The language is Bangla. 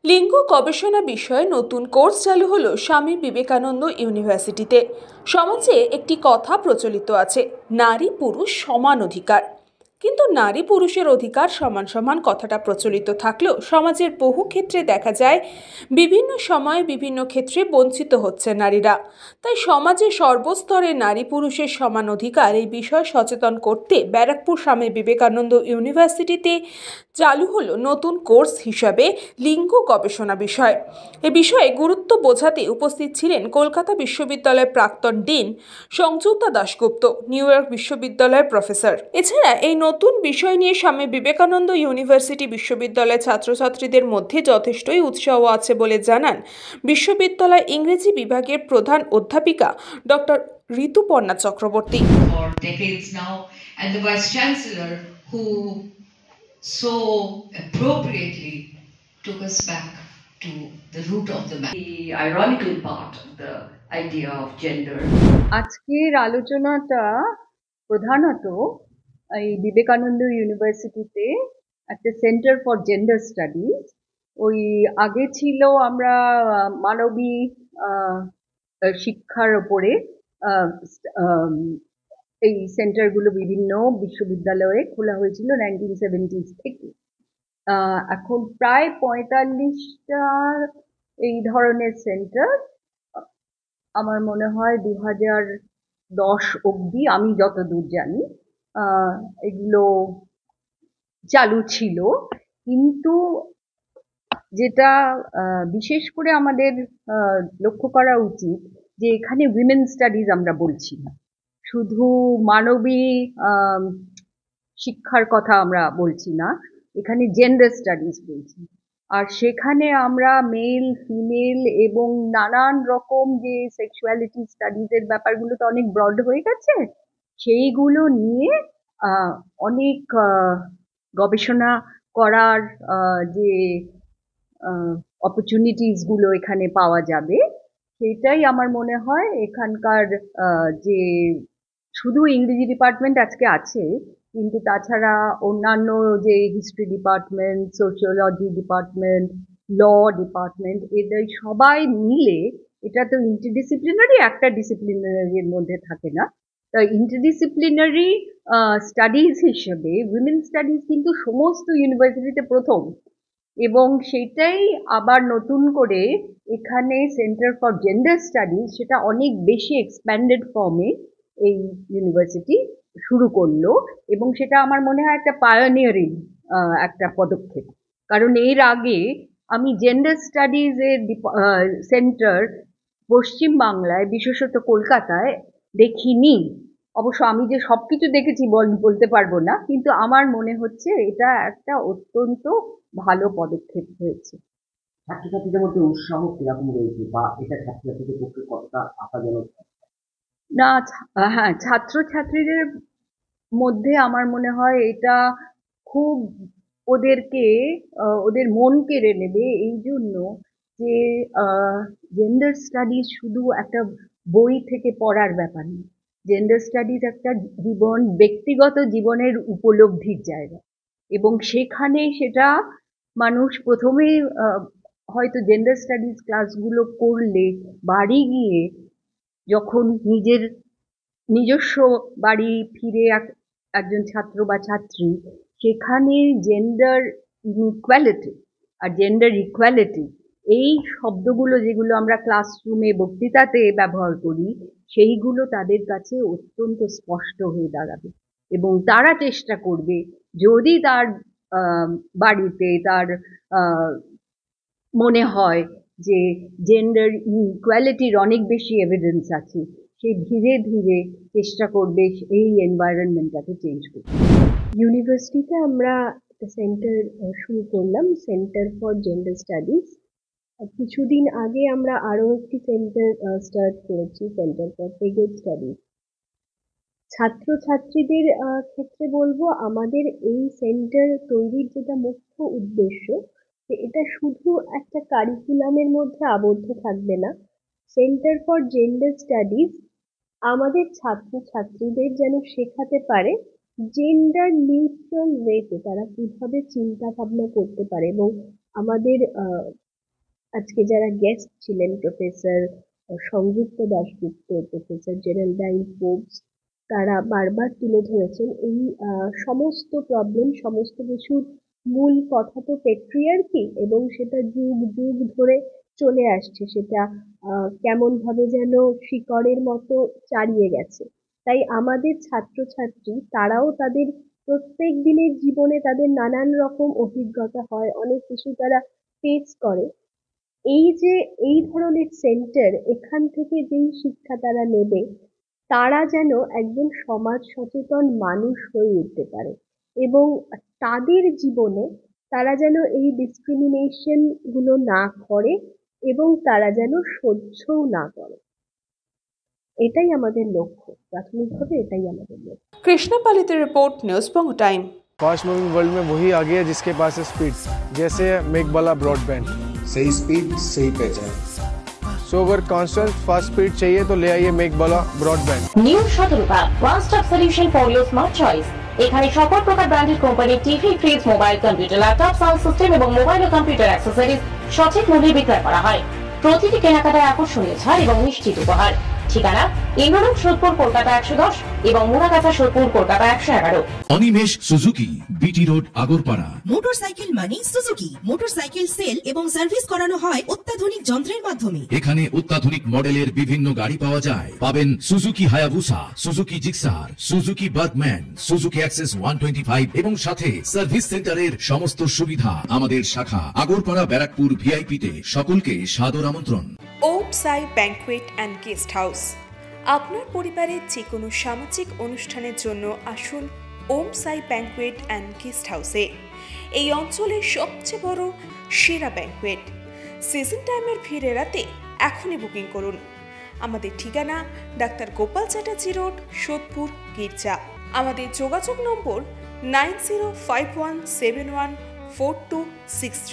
লিঙ্গ গবেষণা বিষয়ে নতুন কোর্স চালু হলো স্বামী বিবেকানন্দ ইউনিভার্সিটিতে। সমাজে একটি কথা প্রচলিত আছে, নারী পুরুষ সমান অধিকার। কিন্তু নারী পুরুষের অধিকার সমান সমান কথাটা প্রচলিত থাকলেও সমাজের বহু ক্ষেত্রে দেখা যায় বিভিন্ন সময়ে বিভিন্ন ক্ষেত্রে বঞ্চিত হচ্ছে নারীরা। তাই সমাজে সর্বস্তরে নারী পুরুষের সমান অধিকার এই বিষয়ে সচেতন করতে ব্যারাকপুর স্বামী বিবেকানন্দ ইউনিভার্সিটিতে চালু হলো নতুন কোর্স হিসাবে লিঙ্গ গবেষণা বিষয়। এ বিষয়ে গুরুত্ব বোঝাতে উপস্থিত ছিলেন কলকাতা বিশ্ববিদ্যালয়ের প্রাক্তন dean Sanjukta Dasgupta, new York বিশ্ববিদ্যালয়ের প্রফেসর। এছাড়া এই নতুন বিষয় নিয়ে স্বামী বিবেকানন্দ ইউনিভার্সিটি বিশ্ববিদ্যালয়ের ছাত্রছাত্রীদের মধ্যে যথেষ্টই উৎসাহ আছে বলে জানান বিশ্ববিদ্যালয় ইংরেজি বিভাগের প্রধান অধ্যাপিকা doctor Rituparna Chakraborty. For decades now, and the Vice Chancellor who so appropriately took us back to the root of the matter. The ironical part of the idea of gender. আজকের আলোচনাটা প্রধানত এই বিবেকানন্দ ইউনিভার্সিটিতে একটা সেন্টার ফর জেন্ডার স্টাডিজ, ওই আগে ছিল আমরা মানবী শিক্ষার ওপরে এই সেন্টারগুলো বিভিন্ন বিশ্ববিদ্যালয়ে খোলা হয়েছিল 1970s থেকে। এখন প্রায় 45টা এই ধরনের সেন্টার আমার মনে হয় 2010 অবধি আমি যতদূর জানি এগুলো চালু ছিল। কিন্তু যেটা বিশেষ করে আমাদের লক্ষ্য করা উচিত যে এখানে উইমেন স্টাডিজ আমরা বলছি না, শুধু মানবী শিক্ষার কথা আমরা বলছি না, এখানে জেন্ডার স্টাডিজ বলছি। আর সেখানে আমরা মেল ফিমেল এবং নানান রকম যে সেক্সুয়ালিটি স্টাডিজের ব্যাপারগুলো তো অনেক ব্রড হয়ে গেছে, সেইগুলো নিয়ে অনেক গবেষণা করার যে অপরচুনিটিস গুলো এখানে পাওয়া যাবে, সেটাই আমার মনে হয় এখানকার যে শুধু ইংরেজি ডিপার্টমেন্ট আজকে আছে, কিন্তু তাছাড়া অন্যান্য যে history department, sociology department, law department, এদের সবাই মিলে, এটা তো ইন্টারডিসিপ্লিনারি, একটা ডিসিপ্লিনারির মধ্যে থাকে না, তা ইন্টারডিসিপ্লিনারি স্টাডিজ হিসেবে উইমেন স্টাডিজ কিন্তু সমস্ত ইউনিভার্সিটিতে প্রথম, এবং সেটাই আবার নতুন করে এখানে সেন্টার ফর জেন্ডার স্টাডিজ সেটা অনেক বেশি এক্সপ্যান্ডেড ফর্মে এই ইউনিভার্সিটি শুরু করলো, এবং সেটা আমার মনে হয় একটা পায়োনিয়ারিং একটা পদক্ষেপ। কারণ এর আগে আমি জেন্ডার স্টাডিজ এর সেন্টার পশ্চিম বাংলায়, বিশেষত কলকাতায় দেখিনি। অবশ্য আমি যে সবকিছু দেখেছি বলতে পারবো না, কিন্তু আমার মনে হচ্ছে এটা একটা অত্যন্ত ভালো পদক্ষেপ হয়েছে। ছাত্রছাত্রীদের মধ্যে উৎসাহ কিরকম রয়েছে, বা এটা ছাত্রছাত্রীদের পক্ষে কতটা আশাজনক? না, হ্যাঁ, ছাত্রছাত্রীদের মধ্যে আমার মনে হয় এটা খুব ওদেরকে ওদের মন কেড়ে নেবে, এই জন্য যে জেন্ডার স্টাডিজ শুধু একটা বই থেকে পড়ার ব্যাপার না, জেন্ডার স্টাডিজ একটা জীবন, ব্যক্তিগত জীবনের উপলব্ধির জায়গা, এবং সেখানে সেটা মানুষ প্রথমে হয়তো জেন্ডার স্টাডিজ ক্লাসগুলো করলে বাড়ি গিয়ে যখন নিজস্ব বাড়ি ফিরে একজন ছাত্র বা ছাত্রী সেখানে জেন্ডার ইনইকুয়ালিটি আর জেন্ডার ইকুয়ালিটি, এই শব্দগুলো যেগুলো আমরা ক্লাসরুমে বক্তৃতাতে ব্যবহার করি, সেইগুলো তাদের কাছে অত্যন্ত স্পষ্ট হয়ে দাঁড়াবে, এবং তারা চেষ্টা করবে, যদি তার বাড়িতে তার মনে হয় যে জেন্ডার ইনইকুয়ালিটির অনেক বেশি এভিডেন্স আছে, সে ধীরে ধীরে চেষ্টা করবে এই এনভায়রনমেন্টটাকে চেঞ্জ করতে। ইউনিভার্সিটিতে আমরা একটা সেন্টার শুরু করলাম, সেন্টার ফর জেন্ডার স্টাডিজ। কিছুদিন আগে আমরা আরো একটি সেন্টার স্টার্ট করেছি, সেন্টার ফর পেগেড স্টাডিজ। ছাত্রছাত্রীদের ক্ষেত্রে বলবো, আমাদের এই সেন্টার তৈরির যেটা মুখ্য উদ্দেশ্য, যে এটা শুধু একটা কারিকুলামের মধ্যে আবদ্ধ থাকবে না। সেন্টার ফর জেন্ডার স্টাডিজ আমাদের ছাত্রছাত্রীদের যেন শেখাতে পারে জেন্ডার নিউট্রাল ওয়েতে তারা কিভাবে চিন্তা ভাবনা করতে পারে, এবং আমাদের আজকে যারা গেস্ট ছিলেন, প্রফেসর সংযুক্ত দাশগুপ্ত, প্রফেসর জেরাল্ডাইন ফোর্বস, তারা বারবার তুলে ধরেছেন এই সমস্ত প্রবলেম, সমস্ত কিছুর মূল কথা তো পেট্রিয়ার্কি, এবং সেটা যুগ যুগ ধরে চলে আসছে, সেটা কেমন ভাবে যেন শিকড়ের মতো চারিয়ে গেছে। তাই আমাদের ছাত্রছাত্রী তারাও তাদের প্রত্যেক দিনের জীবনে তাদের নানান রকম অভিজ্ঞতা হয়, অনেক কিছু তারা ফেস করে। এই যে এই ধরনের সেন্টার, এখান থেকে যেই শিক্ষা তারা নেবে, তারা যেন একজন সমাজ সচেতন মানুষ হয়ে উঠতে পারে, এবং তাদের জীবনে তারা যেন এই ডিসক্রিমিনেশন গুলো না করে, এবং তারা যেন সহ্যও না করে। এটাই আমাদের লক্ষ্য, প্রাথমিকভাবে এটাই আমাদের লক্ষ্য। কৃষ্ণা পালিতের রিপোর্ট, নিউজ বঙ্গ টাইম। फास्ट मूविंग वर्ल्ड में वही आगे है जिसके पास है स्पीड, जैसे मेघबाला ब्रॉडबैंड। सही स्पीड सही पहचान। सो अगर कांस्टेंट फास्ट स्पीड चाहिए तो ले आइए मेघबाला ब्रॉडबैंड। নিউ সতর্কতা, one stop solution for your smart choice. এখানে সকল প্রকার ব্র্যান্ডেড কোম্পানির TV, fridge, mobile, computer, laptop, sound system এবং মোবাইল ও কম্পিউটার অ্যাক্সেসরিজ সঠিক মূল্যে বিক্রয় করা হয়। প্রতিটি কেনাকাটায় আকর্ষণীয় ছাড় এবং নিশ্চিত উপহার। ঠিকানা ইন্দ্রনগর, সোদপুর, কলকাতা 110 এবং Muragachha, Sodepur, Kolkata 111। Animesh Suzuki, BT road, Agarpara. Motorcycle মানে সুজুকি। মোটরসাইকেল সেল এবং সার্ভিস করানো হয় অত্যাধুনিক যন্ত্রের মাধ্যমে। এখানে অত্যাধুনিক মডেলের বিভিন্ন গাড়ি পাওয়া যায়। পাবেন Suzuki Hayabusa, Suzuki Gixxer, Suzuki Bergman, Suzuki access 125 এবং সাথে সার্ভিস সেন্টারের সমস্ত সুবিধা। আমাদের শাখা আগরপাড়া, ব্যারাকপুর ভিআইপি তে। সকলকে সাদর আমন্ত্রণ। ওম সাই ব্যাংকুয়েট অ্যান্ড গেস্ট হাউস। আপনার পরিবারের যে কোনো সামাজিক অনুষ্ঠানের জন্য আসুন ওম সাই ব্যাংকুয়েট অ্যান্ড গেস্ট হাউসে। এই অঞ্চলের সবচেয়ে বড় সেরা ব্যাংকুয়েট। সিজন টাইমের ভিড় এড়াতে এখনই বুকিং করুন। আমাদের ঠিকানা ডাক্তার গোপাল চ্যাটার্জি রোড, সোদপুর, গির্জা। আমাদের যোগাযোগ নম্বর 9051714263।